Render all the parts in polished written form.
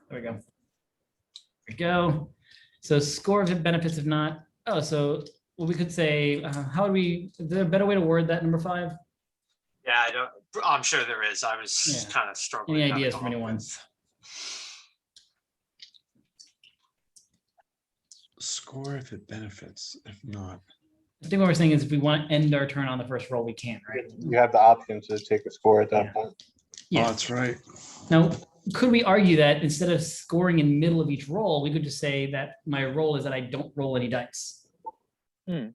There we go. There we go. So score if it benefits, if not. Oh, so well, we could say, how would we, is there a better way to word that number 5? Yeah, I'm sure there is. I was kind of struggling. Any ideas from anyone? Score if it benefits, if not. I think what we're saying is if we want to end our turn on the first roll, we can, right? You have the option to take a score at that point. Yeah. Oh, that's right. Now, could we argue that instead of scoring in the middle of each roll, we could just say that my roll is that I don't roll any dice? You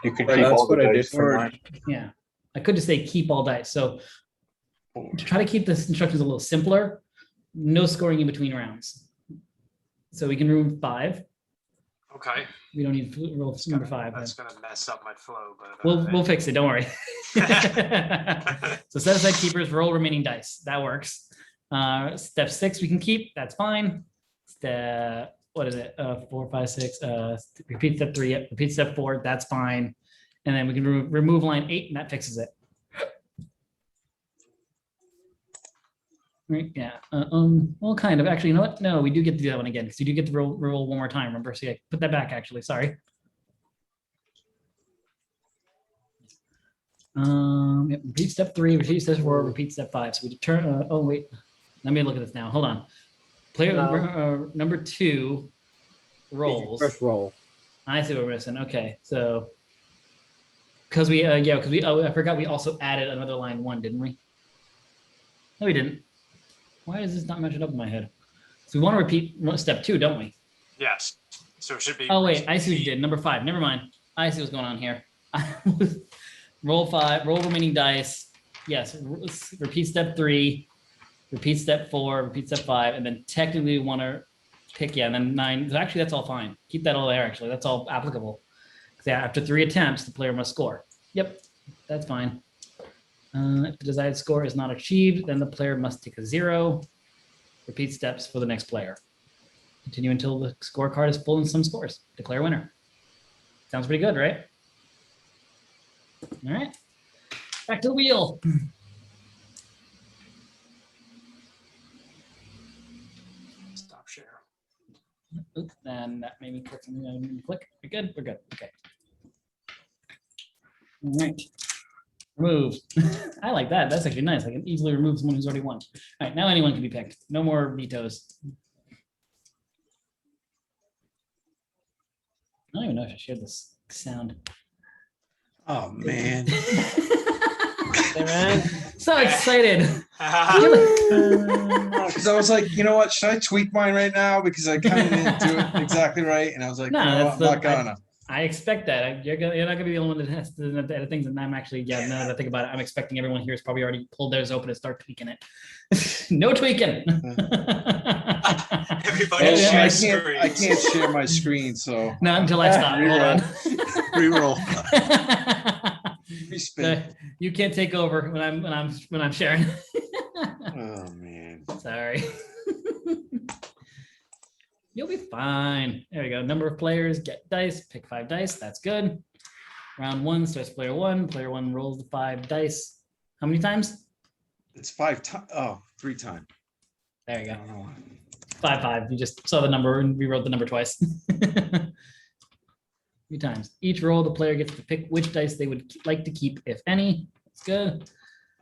could keep all the dice for mine. Yeah, I could just say keep all dice. So to try to keep this instructions a little simpler, no scoring in between rounds. So we can remove 5. Okay. We don't need roll number 5. That's gonna mess up my flow, but we'll fix it. Don't worry. So set aside keepers, roll remaining dice. That works. Step 6 we can keep. That's fine. Step, what is it? 4, 5, 6. Repeat step 3. Yep. Repeat step 4. That's fine. And then we can remove line 8, and that fixes it. Right, yeah. Well, kind of. Actually, you know what? No, we do get to do that one again because you do get to roll one more time. Remember? So yeah, put that back. Actually, sorry. Yep, repeat step 3. Repeat step 4. Repeat step 5. So we determine. Oh wait, let me look at this now. Hold on. Player number 2 rolls. First roll. I see what we're missing. Okay, so because we I forgot we also added another line 1, didn't we? No, we didn't. Why is this not matching up in my head? So we want to repeat step 2, don't we? Yes. So it should be. Oh wait, I see what you did. Number 5. Never mind. I see what's going on here. Roll 5. Roll remaining dice. Yes. Repeat step 3. Repeat step 4. Repeat step 5, and then technically we want to pick and then 9. So actually, that's all fine. Keep that all there. Actually, that's all applicable. Because after 3 attempts, the player must score. Yep, that's fine. If the desired score is not achieved, then the player must take a 0. Repeat steps for the next player. Continue until the scorecard is full in some scores. Declare winner. Sounds pretty good, right? All right. Back to the wheel. Stop share. Oops, and that made me click something I didn't click. We're good. We're good. Okay. All right. Remove. I like that. That's actually nice. I can easily remove someone who's already won. All right, now anyone can be picked. No more vetoes. I don't even know if I shared this sound. Oh man. Hey, man. So excited. Because I was like, you know what? Should I tweak mine right now? Because I kind of didn't do it exactly right. And I was like, No, no, that's I'm not gonna. I expect that. You're not gonna be the only one that has to edit things, and I'm actually, now that I think about it, I'm expecting everyone here has probably already pulled theirs open and start tweaking it. No tweaking. Everybody share I can't share my screen, so Not until I stop. Hold on. Reroll. Respin. You can't take over when I'm sharing. Oh man. Sorry. You'll be fine. There we go. Number of players, get dice, pick 5 dice. That's good. Round 1 starts player 1. Player 1 rolls the 5 dice. How many times? It's 5 times. Oh, 3 times. There you I go. don't know why. 5, 5. You just saw the number and rewrote the number twice. 3 times. Each roll, the player gets to pick which dice they would like to keep, if any. That's good.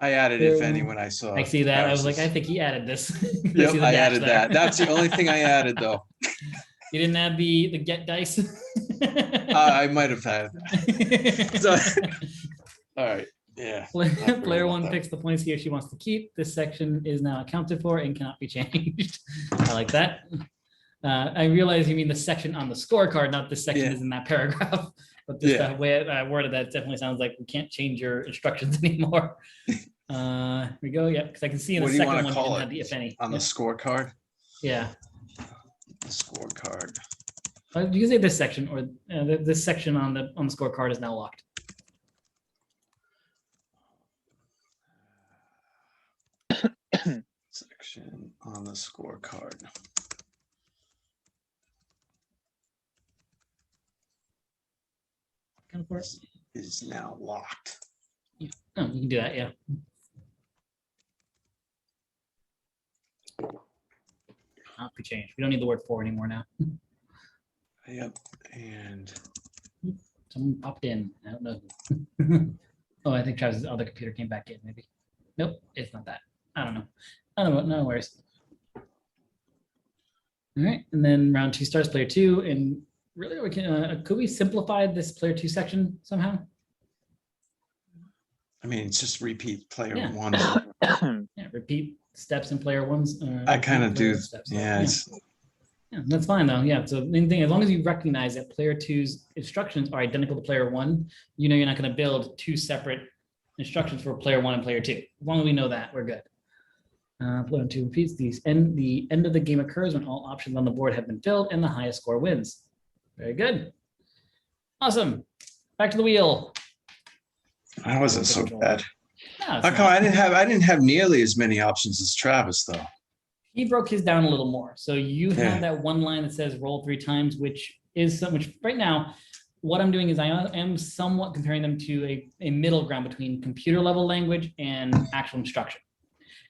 I added if any when I saw. I see that. I was like, I think he added this. Yep, I added that. That's the only thing I added, though. You didn't add the get dice? I might have had that. So, all right. Yeah. Player 1 picks the points he or she wants to keep. This section is now accounted for and cannot be changed. I like that. I realize you mean the section on the scorecard, not this section is in that paragraph. But just the way I worded that definitely sounds like we can't change your instructions anymore. Here we go. Yeah, because I can see in the second one you didn't have the if any. On the scorecard? Yeah. The scorecard. You can say this section or this section on the scorecard is now locked. Section on the scorecard. Is now locked. Yeah. Oh, you can do that, yeah. not be changed. We don't need the word for anymore now. Yep. And Someone popped in. I don't know. Oh, I think Travis's other computer came back in. Maybe. Nope, it's not that. I don't know. I don't know. No worries. All right, and then round 2 starts player 2, and really, we can. Could we simplify this player 2 section somehow? I mean, it's just repeat player Yeah. 1. Yeah, repeat steps in player 1's. I kind of do. Steps. Yeah. Yeah, that's fine though. Yeah. So the main thing, as long as you recognize that player 2's instructions are identical to player 1, you know you're not going to build 2 separate instructions for player 1 and player 2. As long as we know that, we're good. Player 2 repeats these. And the end of the game occurs when all options on the board have been filled and the highest score wins. Very good. Awesome. Back to the wheel. That wasn't so bad. No, How it's come not. I didn't have nearly as many options as Travis though? He broke his down a little more. So you Yeah. have that one line that says roll 3 times, which right now, what I'm doing is I am somewhat comparing them to a middle ground between computer level language and actual instruction.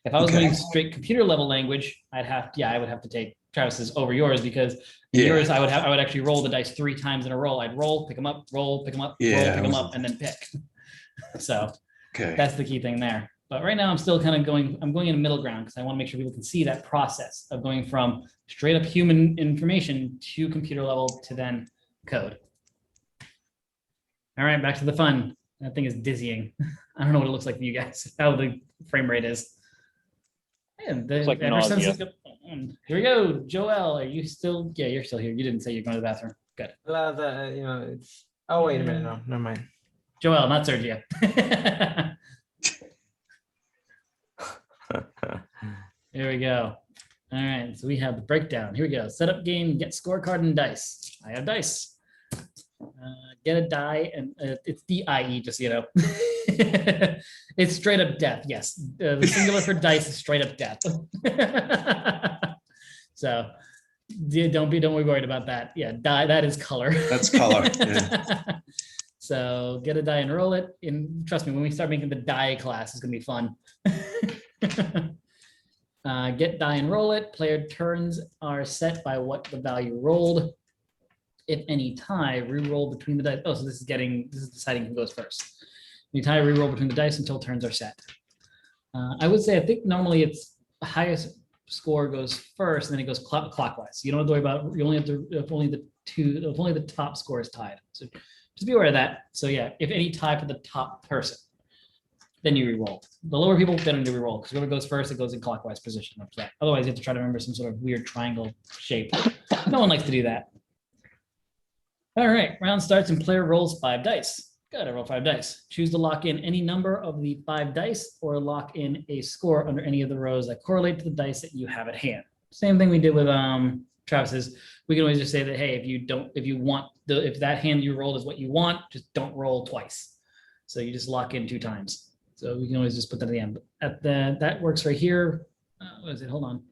If I was Okay. going straight computer level language, I would have to take Travis's over yours, because Yeah. yours I would actually roll the dice 3 times in a row. I'd roll, pick them up, roll, pick them up, roll, Yeah, pick I them was- up, and then pick. So Okay. that's the key thing there. But right now I'm still kind of going in a middle ground, because I want to make sure people can see that process of going from straight up human information to computer level to then code. All right, back to the fun. That thing is dizzying. I don't know what it looks like for you guys, how the frame rate is. And It's like ever since nausea. here we go. Joel, are you still? Yeah, you're still here. You didn't say you're going to the bathroom. Good. It's. Oh wait a minute. No, never mind. Joel, not Sergio. Here we go. All right, so we have the breakdown. Here we go. Setup game, get scorecard and dice. I have dice. Get a die, and it's DIE, just so you know. It's straight up death. Yes, the singular for dice is straight up death. So don't be worried about that. Yeah, die. That is color. That's color. Yeah. So get a die and roll it. And trust me, when we start making the die class, it's gonna be fun. Get die and roll it. Player turns are set by what the value rolled. If any tie, re-roll between the dice. Oh, so this is deciding who goes first. Any tie, re-roll between the dice until turns are set. I would say, I think normally it's the highest score goes first, and then it goes clockwise. You don't have to worry about. You only have to if only the top score is tied. So just be aware of that. So yeah, if any tie for the top person, then you re-roll. The lower people, they don't do re-roll, because whoever goes first, it goes in clockwise position up to that. Otherwise, you have to try to remember some sort of weird triangle shape. No one likes to do that. All right, round starts and player rolls 5 dice. Good, I roll 5 dice. Choose to lock in any number of the 5 dice or lock in a score under any of the rows that correlate to the dice that you have at hand. Same thing we did with Travis's. We can always just say that, hey, if that hand you rolled is what you want, just don't roll twice. So you just lock in 2 times. So we can always just put that at the end. That works right here. What is it? Hold on.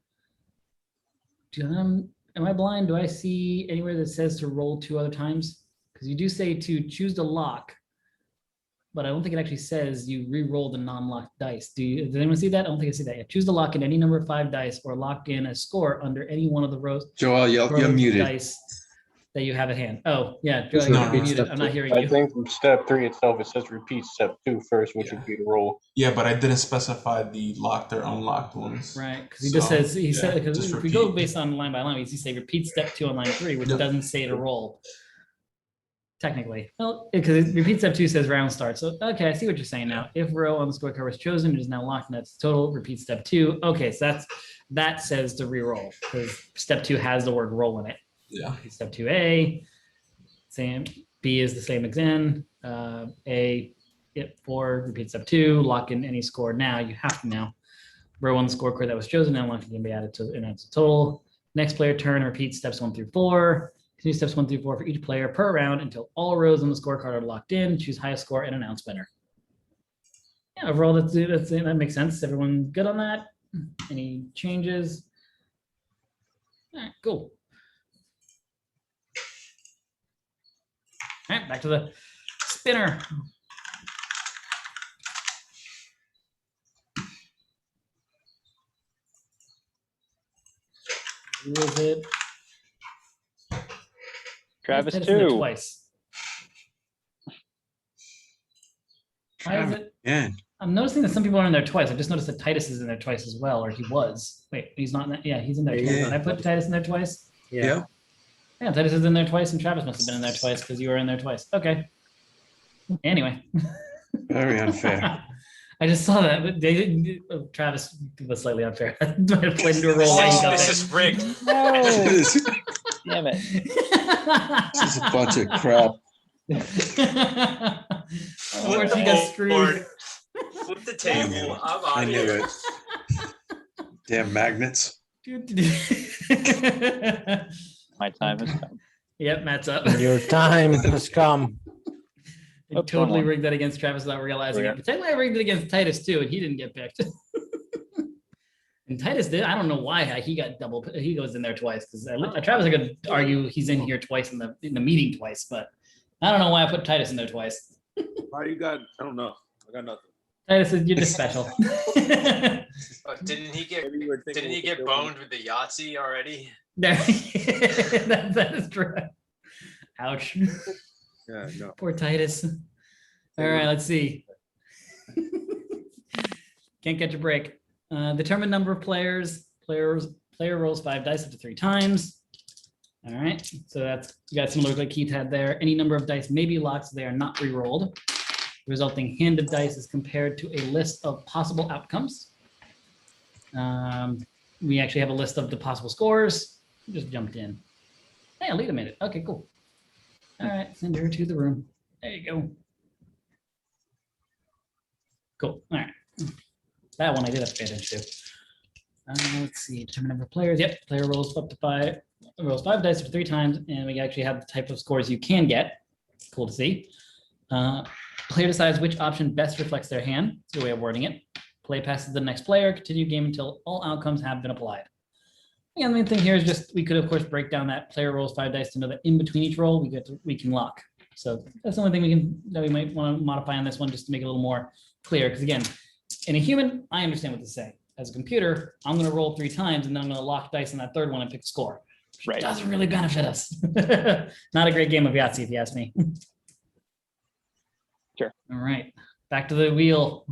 Am I blind? Do I see anywhere that says to roll 2 other times? Because you do say to choose to lock, but I don't think it actually says you re-roll the non-locked dice. Does anyone see that? I don't think I see that yet. Choose to lock in any number of 5 dice or lock in a score under any one of the rows. Joel, you're rows of muted. Dice that you have at hand. Oh, yeah, Joel, It's you're not muted. step I'm not two. hearing I you. think from step 3 itself, it says repeat step 2 first, which Yeah. would be the roll. Yeah, but I didn't specify the locked or unlocked ones. Right, because he just says, because just if we go repeat. based on line by line, we say repeat step 2 on line 3, which Yep. doesn't say to roll. Technically, well, because repeat step 2 says round start. So, okay, I see what you're saying now. If row on the scorecard was chosen, it is now locked, and that's total. Repeat step 2. Okay, so that says to re-roll, because step 2 has the word roll in it. Yeah. Step 2A, same. B is the same again. A, for repeat step 2, lock in any score now. You have to now. Row on the scorecard that was chosen, now one can be added to total. Next player turn, repeat steps 1 through 4. Continue steps 1 through 4 for each player per round until all rows on the scorecard are locked in. Choose highest score and announce winner. Yeah, overall, that makes sense. Everyone good on that? Any changes? All right, cool. All right, back to the spinner. Who is it? Travis Titus in there too. twice. Why is it? Yeah. I'm noticing that some people are in there twice. I just noticed that Titus is in there twice as well, or he was. Wait, he's not. Yeah, he's in there twice. Yeah. Did I put Titus in there twice? Yeah. Yeah, Titus is in there twice, and Travis must have been in there twice because you were in there twice. Okay. Anyway. Very unfair. I just saw that. But Travis was slightly unfair. I might have played into a role. where he got This it. is rigged. No, This is damn it. a bunch of crap. Of course, he got screwed. Flip the table. I'm I on knew here. it. Damn magnets. My time has come. Yep, Matt's up. Your time has come. I Oops, totally wrong one. rigged that against Travis without realizing Yeah. it. But technically, I rigged it against Titus too, and he didn't get picked. And Titus did. I don't know why he got double. He goes in there twice because Travis, I could argue he's in here twice in the meeting twice, but I don't know why I put Titus in there twice. Why you got? I don't know. I got nothing. Titus, you're just special. Oh, didn't he get Maybe you were thinking didn't he we get could boned with the Yahtzee already? There, that is true. Ouch. Yeah, no. Poor Titus. All right, let's see. Can't catch a break. Determine number of players. Player rolls 5 dice up to 3 times. All right, so that's you got similar like Keith had there. Any number of dice may be locked, so they are not re-rolled. The resulting hand of dice is compared to a list of possible outcomes. We actually have a list of the possible scores. Just jumped in. Hey, Alita made it. Okay, cool. All right, send her to the room. There you go. Cool. All right. That one I did have to pay attention to. Let's see. Determine number of players. Yep. Player rolls up to 5. Rolls 5 dice for 3 times, and we actually have the type of scores you can get. Cool to see. Player decides which option best reflects their hand. It's a way of wording it. Play passes the next player. Continue game until all outcomes have been applied. And the main thing here is just we could of course break down that player rolls 5 dice to know that in between each roll we can lock. So that's the only thing we might want to modify on this one just to make it a little more clear. Because again, in a human, I understand what to say. As a computer, I'm going to roll 3 times and then I'm going to lock dice on that 3rd one and pick a score. Which Right. doesn't really benefit us. Not a great game of Yahtzee, if you ask me. Sure. All right, back to the wheel.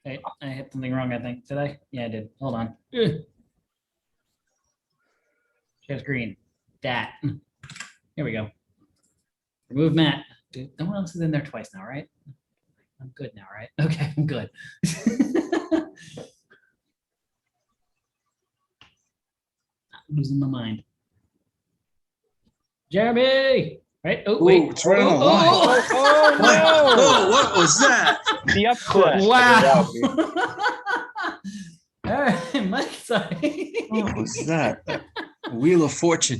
Hey, I hit something wrong, I think. Did I? Yeah, I did. Hold on. Share screen. That. Here we go. Remove Matt. Dude, no one else is in there twice now, right? I'm good now, right? Okay, I'm good. I'm losing my mind. Jeremy! Right? Oh, wait. Ooh, it's right on the line. Oh no! Oh, what was that? The upset. Wow. All right, Mike, sorry. What was that? Wheel of Fortune.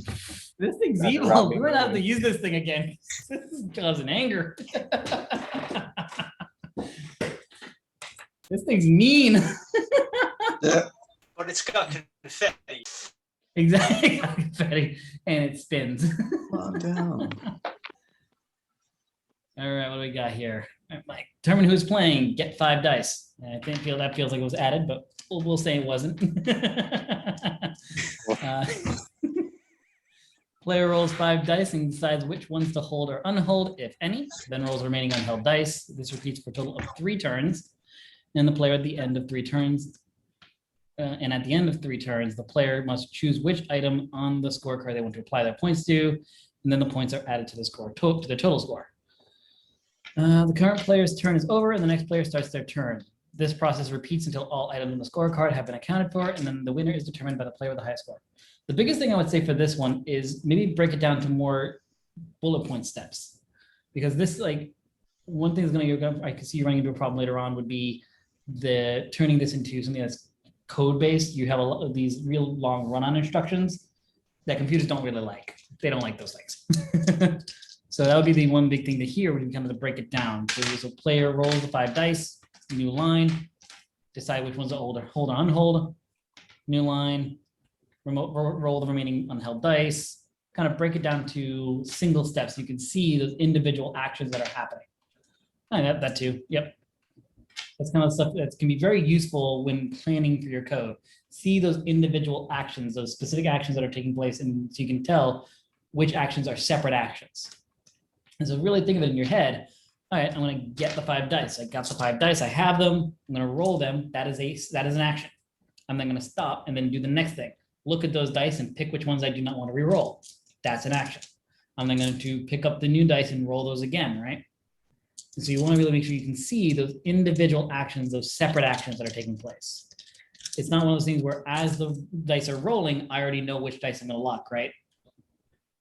This thing's That's evil. robbing We're gonna have to me. use this thing again. This is causing anger. This thing's mean. But it's got confetti. Exactly. Confetti, and it spins. Calm down. All right, what do we got here? All right, Mike, determine who's playing. Get 5 dice. I think that feels like it was added, but we'll say it wasn't. Player rolls 5 dice and decides which ones to hold or unhold, if any. Then rolls remaining unheld dice. This repeats for a total of 3 turns. And the player at the end of 3 turns. And at the end of 3 turns, the player must choose which item on the scorecard they want to apply their points to, and then the points are added to the score to the total score. The current player's turn is over, and the next player starts their turn. This process repeats until all items on the scorecard have been accounted for, and then the winner is determined by the player with the highest score. The biggest thing I would say for this one is maybe break it down to more bullet point steps, because this one thing is going to I can see you running into a problem later on would be the turning this into something that's code based. You have a lot of these real long run-on instructions that computers don't really like. They don't like those things. So that would be the one big thing to hear would be kind of to break it down. So a player rolls the 5 dice, new line, decide which ones to hold or unhold, new line, roll the remaining unheld dice, kind of break it down to single steps. You can see those individual actions that are happening. That too. Yep. That's kind of stuff that can be very useful when planning for your code. See those individual actions, those specific actions that are taking place, and so you can tell which actions are separate actions. And so really think of it in your head. All right, I'm going to get the 5 dice. I got the 5 dice. I have them. I'm going to roll them. That is an action. I'm then going to stop and then do the next thing. Look at those dice and pick which ones I do not want to re-roll. That's an action. I'm then going to pick up the new dice and roll those again, right? And so you want to really make sure you can see those individual actions, those separate actions that are taking place. It's not one of those things where as the dice are rolling, I already know which dice I'm going to lock, right?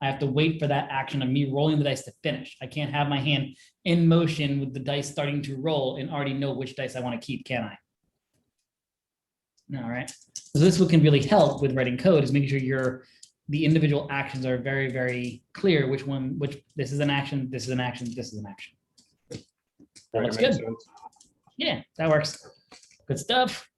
I have to wait for that action of me rolling the dice to finish. I can't have my hand in motion with the dice starting to roll and already know which dice I want to keep, can I? All right. So this what can really help with writing code is making sure the individual actions are very, very clear. Which this is an action, this is an action, this is an action. That looks good. Yeah, that works. Good stuff.